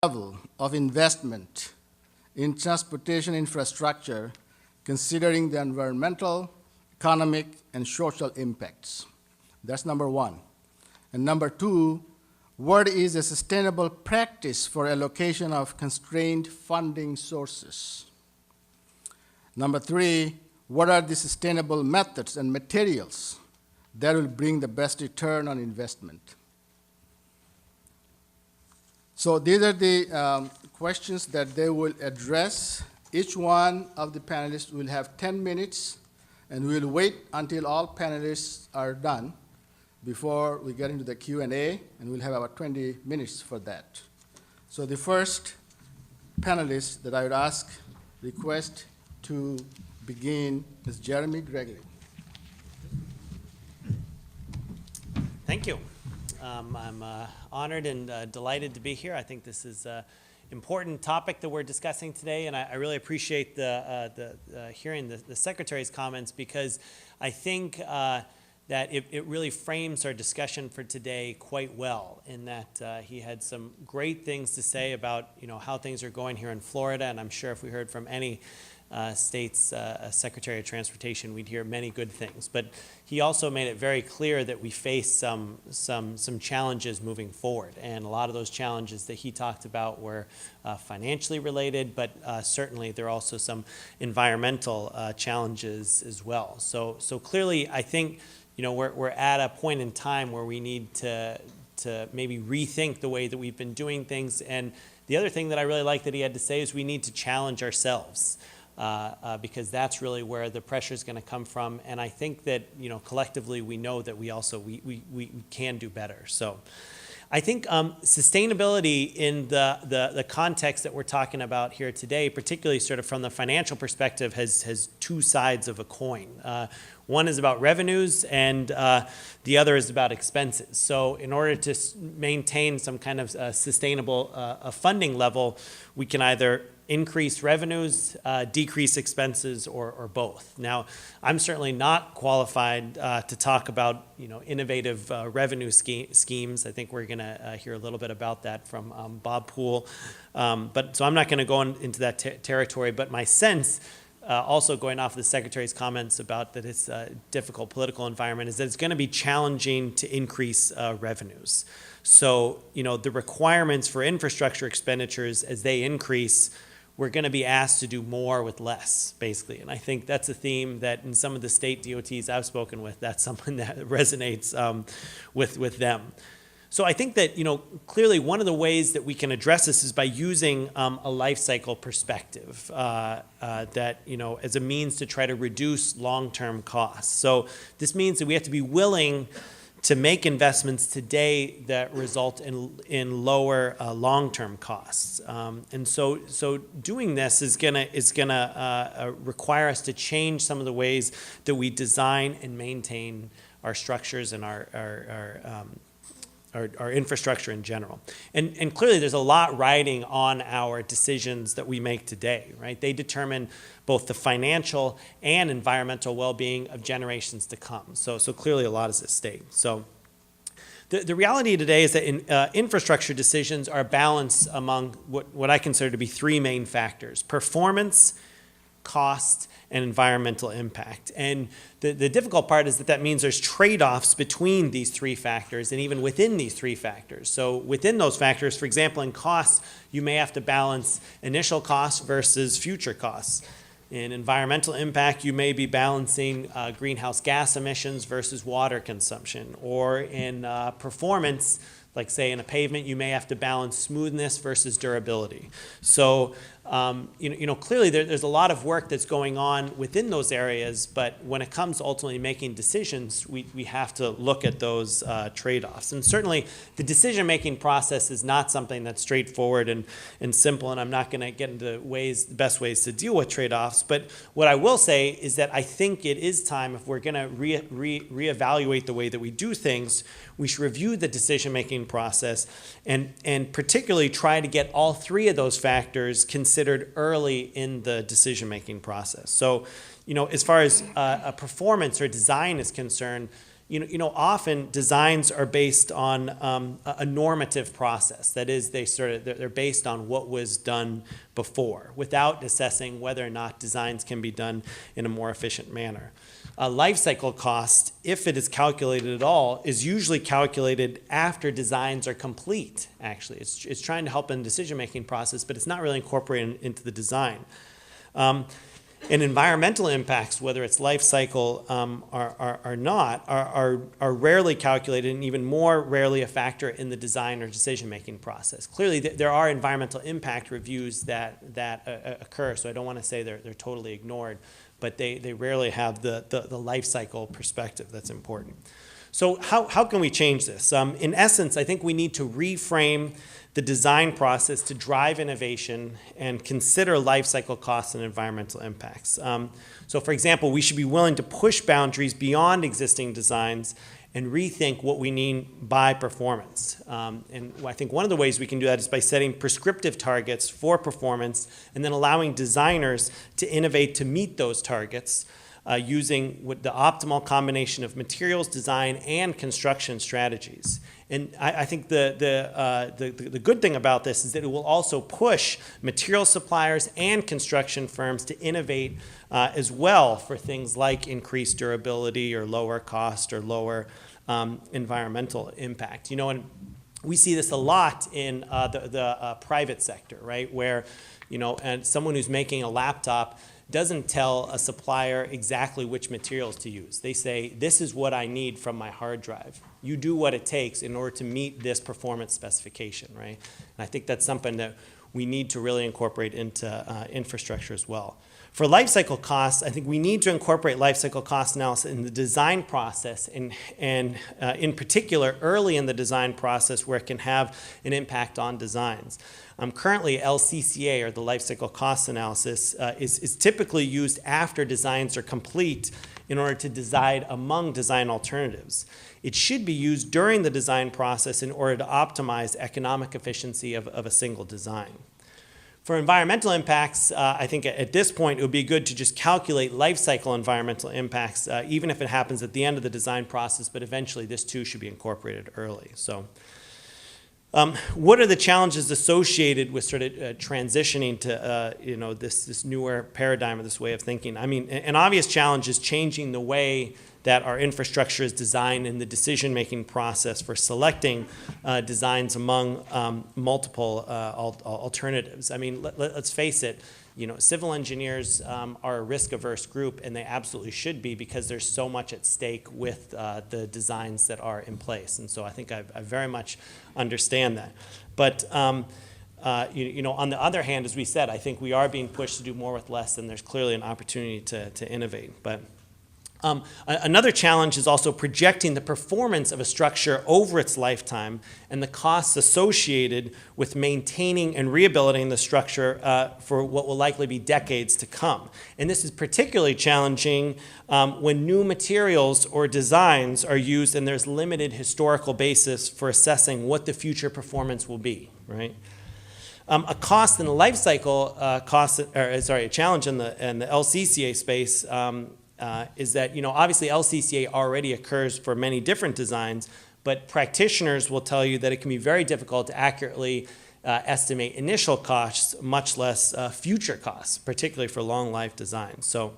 level of investment in transportation infrastructure, considering the environmental, economic, and social impacts? That's number one. And number two, what is a sustainable practice for allocation of constrained funding sources? Number three, what are the sustainable methods and materials that will bring the best return on investment? So these are the questions that they will address. Each one of the panelists will have 10 minutes, and we'll wait until all panelists are done before we get into the Q&A, and we'll have about 20 minutes for that. So the first panelist that I would request to begin is Jeremy Gregory. Thank you. I'm honored and delighted to be here. I think this is an important topic that we're discussing today, and I really appreciate hearing the Secretary's comments, because I think that it really frames our discussion for today quite well, in that he had some great things to say about how things are going here in Florida, and I'm sure if we heard from any state's Secretary of Transportation, we'd hear many good things. But he also made it very clear that we face some challenges moving forward, and a lot of those challenges that he talked about were financially related, but certainly there are also some environmental challenges as well. So clearly, I think we're at a point in time where we need to maybe rethink the way that we've been doing things. And the other thing that I really like that he had to say is we need to challenge ourselves. Because that's really where the pressure is going to come from, and I think that collectively we know that we can do better. So, I think sustainability in the context that we're talking about here today, particularly sort of from the financial perspective, has two sides of a coin. One is about revenues, and the other is about expenses. So in order to maintain some kind of sustainable funding level, we can either increase revenues, decrease expenses, or both. Now, I'm certainly not qualified to talk about innovative revenue schemes. I think we're going to hear a little bit about that from Bob Poole. So I'm not going to go into that territory. But my sense, also going off the Secretary's comments about that it's a difficult political environment, is that it's going to be challenging to increase revenues. So the requirements for infrastructure expenditures, as they increase, we're going to be asked to do more with less, basically. And I think that's a theme that in some of the state DOTs I've spoken with, that's something that resonates with them. So I think that, clearly one of the ways that we can address this is by using a life cycle perspective that, as a means to try to reduce long-term costs. So this means that we have to be willing to make investments today that result in lower long-term costs, and so doing this is gonna require us to change some of the ways that we design and maintain our structures and our infrastructure in general. And clearly there's a lot riding on our decisions that we make today, right? They determine both the financial and environmental well-being of generations to come. So clearly a lot is at stake. So the reality today is that infrastructure decisions are balanced among what I consider to be three main factors: performance, cost, and environmental impact. And the difficult part is that means there's trade-offs between these three factors and even within these three factors. So within those factors, for example, in costs, you may have to balance initial costs versus future costs. In environmental impact, you may be balancing greenhouse gas emissions versus water consumption. Or in performance, like say in a pavement, you may have to balance smoothness versus durability. So clearly there's a lot of work that's going on within those areas, but when it comes to ultimately making decisions, we have to look at those trade-offs. And certainly the decision-making process is not something that's straightforward and simple, and I'm not going to get into the best ways to deal with trade-offs, but what I will say is that I think it is time, if we're going to reevaluate the way that we do things, we should review the decision-making process and particularly try to get all three of those factors considered early in the decision-making process. So, as far as a performance or design is concerned, Often designs are based on a normative process. That is, they're based on what was done before, without assessing whether or not designs can be done in a more efficient manner. Life cycle cost, if it is calculated at all, is usually calculated after designs are complete, actually. It's trying to help in the decision-making process, but it's not really incorporated into the design. And environmental impacts, whether it's life cycle or not, are rarely calculated, and even more rarely a factor in the design or decision-making process. Clearly, there are environmental impact reviews that occur, so I don't want to say they're totally ignored, but they rarely have the life cycle perspective that's important. So how can we change this? In essence, I think we need to reframe the design process to drive innovation and consider life cycle costs and environmental impacts. So for example, we should be willing to push boundaries beyond existing designs and rethink what we mean by performance. And I think one of the ways we can do that is by setting prescriptive targets for performance and then allowing designers to innovate to meet those targets using the optimal combination of materials, design, and construction strategies. And I think the good thing about this is that it will also push material suppliers and construction firms to innovate as well for things like increased durability or lower cost or lower environmental impact. And we see this a lot in the private sector, right? Where, and someone who's making a laptop doesn't tell a supplier exactly which materials to use. They say, this is what I need from my hard drive. You do what it takes in order to meet this performance specification, right? And I think that's something that we need to really incorporate into infrastructure as well. For life cycle costs, I think we need to incorporate life cycle cost analysis in the design process and in particular early in the design process where it can have an impact on designs. Currently, LCCA, or the life cycle cost analysis, is typically used after designs are complete in order to decide among design alternatives. It should be used during the design process in order to optimize economic efficiency of a single design. For environmental impacts, I think at this point it would be good to just calculate life cycle environmental impacts, even if it happens at the end of the design process, but eventually this too should be incorporated early. So, what are the challenges associated with sort of transitioning to this newer paradigm or this way of thinking? I mean, an obvious challenge is changing the way that our infrastructure is designed in the decision-making process for selecting designs among multiple alternatives. I mean, let's face it, civil engineers are a risk-averse group, and they absolutely should be because there's so much at stake with the designs that are in place. And so I think I very much understand that. But on the other hand, as we said, I think we are being pushed to do more with less, and there's clearly an opportunity to innovate. But another challenge is also projecting the performance of a structure over its lifetime and the costs associated with maintaining and rehabilitating the structure for what will likely be decades to come. And this is particularly challenging when new materials or designs are used and there's limited historical basis for assessing what the future performance will be, right? A cost in the life cycle a challenge in the LCCA space is that, obviously LCCA already occurs for many different designs, but practitioners will tell you that it can be very difficult to accurately estimate initial costs, much less future costs, particularly for long life designs. So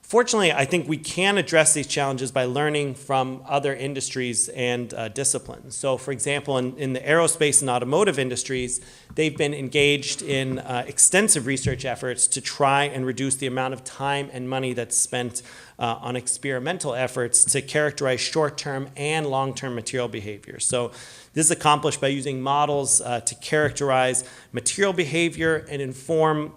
fortunately, I think we can address these challenges by learning from other industries and disciplines. So for example, in the aerospace and automotive industries, they've been engaged in extensive research efforts to try and reduce the amount of time and money that's spent on experimental efforts to characterize short-term and long-term material behavior. So this is accomplished by using models to characterize material behavior and inform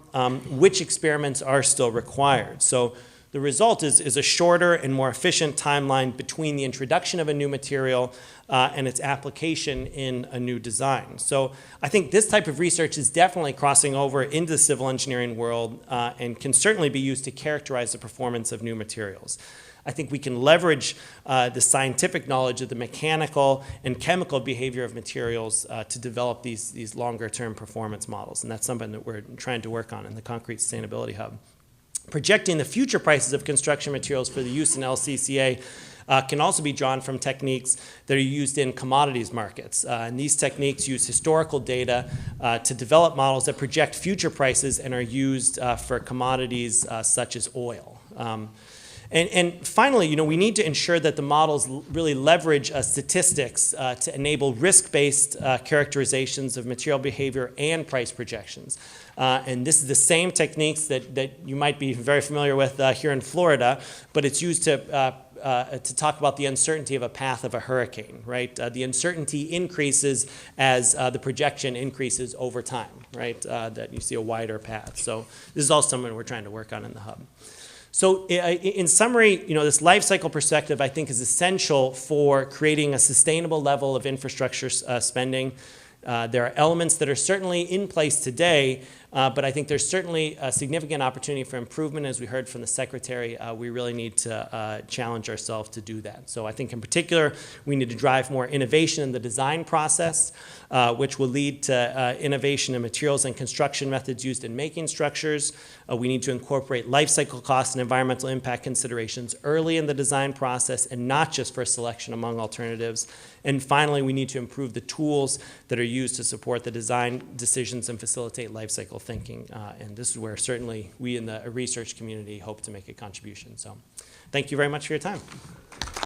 which experiments are still required. So the result is a shorter and more efficient timeline between the introduction of a new material and its application in a new design. So I think this type of research is definitely crossing over into the civil engineering world and can certainly be used to characterize the performance of new materials. I think we can leverage the scientific knowledge of the mechanical and chemical behavior of materials to develop these longer-term performance models, and that's something that we're trying to work on in the Concrete Sustainability Hub. Projecting the future prices of construction materials for the use in LCCA can also be drawn from techniques that are used in commodities markets. And these techniques use historical data to develop models that project future prices and are used for commodities such as oil. And finally, we need to ensure that the models really leverage statistics to enable risk-based characterizations of material behavior and price projections. And this is the same techniques that you might be very familiar with here in Florida, but it's used to talk about the uncertainty of a path of a hurricane, right? The uncertainty increases as the projection increases over time, right? That you see a wider path. So this is all something we're trying to work on in the hub. So in summary, this life cycle perspective, I think, is essential for creating a sustainable level of infrastructure spending. There are elements that are certainly in place today, but I think there's certainly a significant opportunity for improvement. As we heard from the Secretary, we really need to challenge ourselves to do that. So I think in particular, we need to drive more innovation in the design process, which will lead to innovation in materials and construction methods used in making structures. We need to incorporate life cycle costs and environmental impact considerations early in the design process and not just for selection among alternatives. And finally, we need to improve the tools that are used to support the design decisions and facilitate life cycle thinking. And this is where certainly we in the research community hope to make a contribution. So thank you very much for your time.